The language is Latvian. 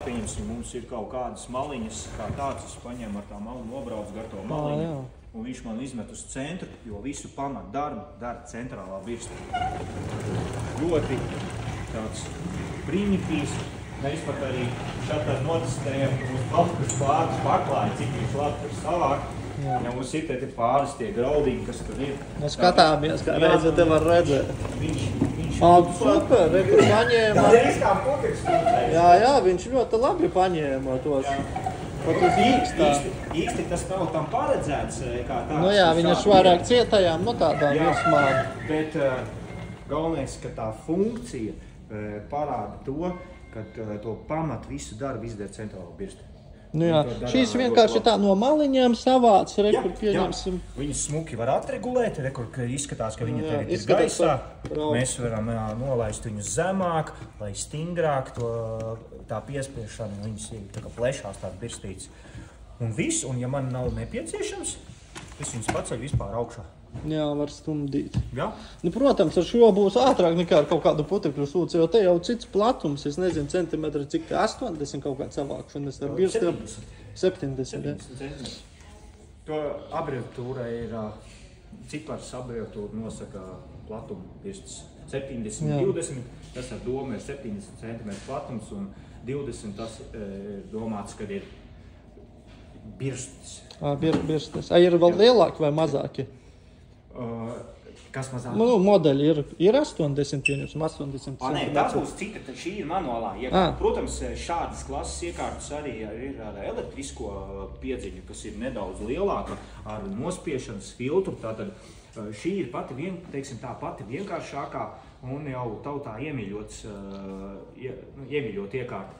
pieņemsim, mums ir kaut kādas maliņas, kā tāds, es paņēmu ar tā malu nobraucu gar to maliņu, un viņš man izmet uz centru, jo visu pamat darbu dara centrālā birsta. Ļoti tāds primitīvs. Mēs pat arī šādā notestējam, ka mums platkus pāris paklāja, cik viņš labi tur savāk. Ja mums ir te pāris tie graudīgi, kas tur ir. Mēs skatāmies, kā reizē te var redzēt. Viņš super, rekur paņēma. Reiz kā pokers kūcējs. Jā, viņš ļoti labi paņēma tos. Pat uz īkstā. Īsti tas nav tam paredzēts kā tāds. Nu jā, viņš vairāk cietajām, no tādām virsmām. Bet galvenais, ka tā funkcija parāda to, ka to pamat visu darbu izdara centrāla birsta. Nu jā, šīs vienkārši tā no maliņām savāc, rekur pieņemsim. Viņas smuki var atregulēt, rekur izskatās, ka viņa tev ir gaisā. Mēs varam nolaist viņus zemāk, lai stingrāk tā piespiešana, viņas ir tā kā plešās tāda birstītes. Un viss, un ja man nav nepieciešams, es viņus paceļu vispār augšā. Jā, var stumdīt. Jā? Nu, protams, ar šo būs ātrāk nekā ar kaut kādu putekļu sūci, jo te jau cits platums, es nezinu, centimetri, cik 80 kaut kāds savākšanas ar birstiem. 70, jā. To abreviatūra ir, cipars abreviatūra nosaka platumu birstas. 70-20, tas ar domu ir 70 cm platums, un 20 tas domāts, kad ir birstas. Birstas. Ir vēl lielāki vai mazāki? Kas mazāk? Nu, modeļi ir 80, pieņemsim, 80 Nē, tā būs cita, šī ir manuālā iekārta. Protams, šādas klases iekārtas arī ir ar elektrisko piedziņu, kas ir nedaudz lielāka, ar nospiešanas filtru. Tātad šī ir pati vienkāršākā un jau tautā iemīļot iekārta.